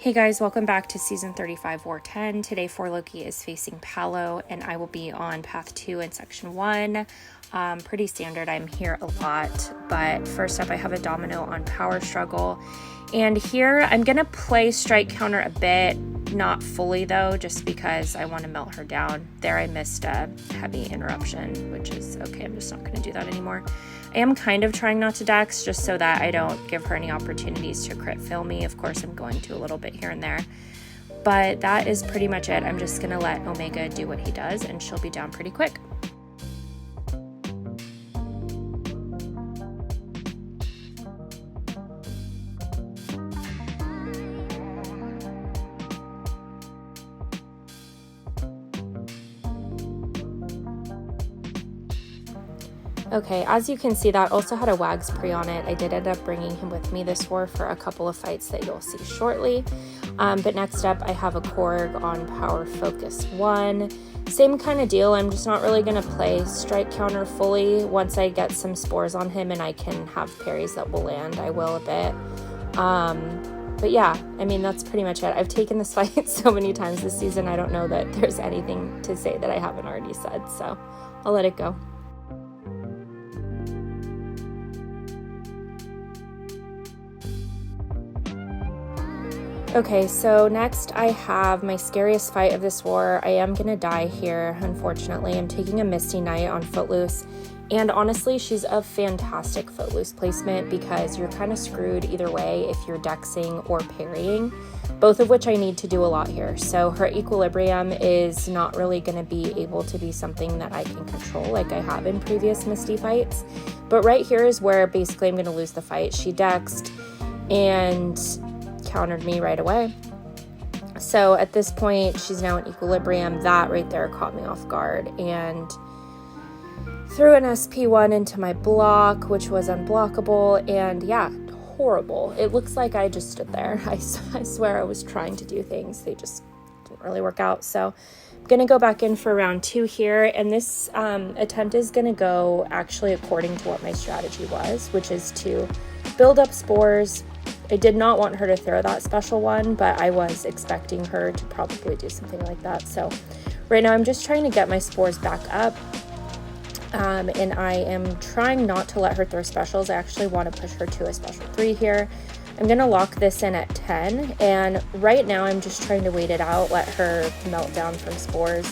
Hey guys, welcome back to Season 35 War-10. Today 4 Loki is facing PALO and I will be on Path 2 in Section 1. Pretty standard, I'm here a lot, but first up I have a Domino on Power Struggle. And here I'm going to play Strike Counter a bit, not fully though, just because I want to melt her down. There I missed a heavy interruption, which is okay, I'm just not going to do that anymore. I am kind of trying not to dex just so that I don't give her any opportunities to crit fill me. Of course, I'm going to a little bit here and there. But that is pretty much it. I'm just going to let Omega do what he does and she'll be down pretty quick. Okay, as you can see, that also had a Whags pre on it. I did end up bringing him with me this war for a couple of fights that you'll see shortly. But next up, I have a Korg on Power Focus 1. Same kind of deal. I'm just not really going to play Strike Counter fully. Once I get some spores on him and I can have parries that will land, I will a bit. But yeah, I mean, that's pretty much it. I've taken this fight so many times this season, I don't know that there's anything to say that I haven't already said, so I'll let it go. Okay, so next I have my scariest fight of this war. I am gonna die here, unfortunately. I'm taking a Misty Knight on Footloose, and honestly, she's a fantastic Footloose placement because you're kind of screwed either way if you're dexing or parrying, both of which I need to do a lot here. So her equilibrium is not really gonna be able to be something that I can control like I have in previous Misty fights, but right here is where basically I'm gonna lose the fight. She dexed and countered me right away. So at this point, she's now in equilibrium. That right there caught me off guard and threw an SP1 into my block, which was unblockable, and yeah, horrible. It looks like I just stood there. I swear I was trying to do things. They just didn't really work out. So I'm gonna go back in for round 2 here, and this attempt is gonna go actually according to what my strategy was, which is to build up spores. I did not want her to throw that special one, but I was expecting her to probably do something like that. So right now I'm just trying to get my spores back up, and I am trying not to let her throw specials. I actually want to push her to a special 3 here. I'm going to lock this in at 10, and right now I'm just trying to wait it out, let her melt down from spores,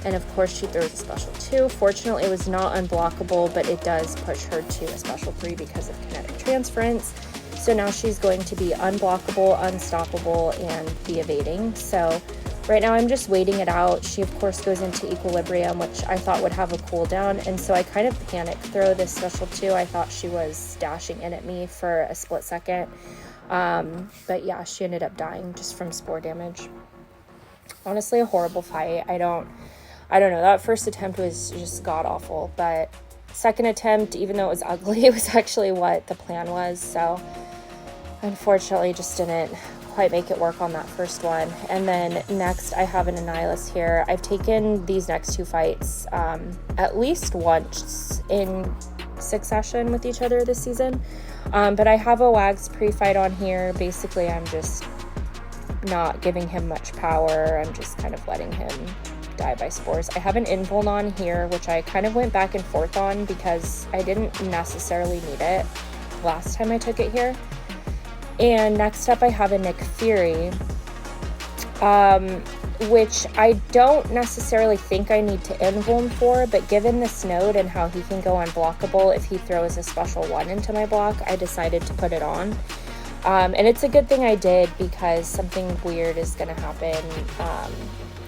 and of course she throws a special 2. Fortunately, it was not unblockable, but it does push her to a special 3 because of kinetic transference. So now she's going to be unblockable, unstoppable, and be evading. So right now I'm just waiting it out. She of course goes into equilibrium, which I thought would have a cooldown, and so I kind of panic throw this special 2. I thought she was dashing in at me for a split second. But yeah, she ended up dying just from spore damage. Honestly, a horrible fight. I don't know. That first attempt was just god-awful, but second attempt, even though it was ugly, it was actually what the plan was. So unfortunately just didn't quite make it work on that first one. And then next I have an Annihilus here. I've taken these next 2 fights at least once in succession with each other this season, but I have a Whags pre-fight on here. Basically I'm just not giving him much power. I'm just kind of letting him die by spores. I have an invuln on here, which I kind of went back and forth on because I didn't necessarily need it last time I took it here. And next up I have a Nick Fury, which I don't necessarily think I need to invuln for, but given this node and how he can go unblockable if he throws a special 1 into my block, I decided to put it on. And it's a good thing I did because something weird is going to happen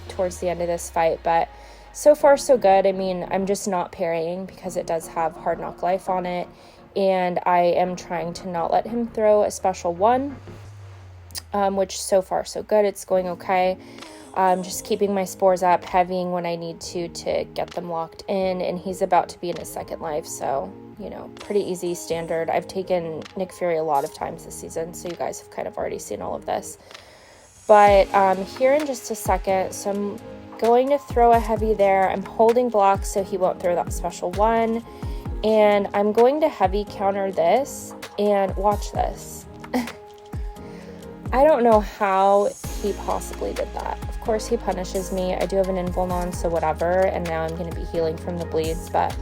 towards the end of this fight, but so far so good. I mean, I'm just not parrying because it does have Hard Knock Life on it, and I am trying to not let him throw a special 1, which so far so good. It's going okay. Just keeping my spores up, heavying when I need to get them locked in, and he's about to be in his second life, so you know, pretty easy standard. I've taken Nick Fury a lot of times this season, so you guys have kind of already seen all of this. But here in just a second, so I'm going to throw a heavy there. I'm holding blocks so he won't throw that special 1. And I'm going to heavy counter this, and watch this. I don't know how he possibly did that. Of course, he punishes me. I do have an invuln on, so whatever, and now I'm going to be healing from the bleeds, but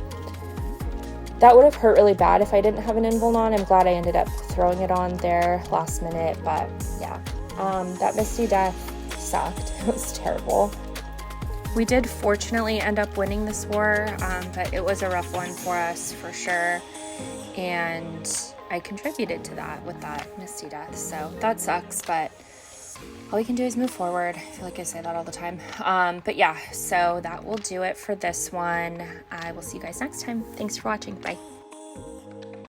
that would have hurt really bad if I didn't have an invuln on. I'm glad I ended up throwing it on there last minute, but yeah. That Misty death sucked. It was terrible. We did fortunately end up winning this war, but it was a rough one for us for sure, and I contributed to that with that Misty death, so that sucks, but all we can do is move forward. I feel like I say that all the time. But yeah, so that will do it for this one. I will see you guys next time. Thanks for watching. Bye.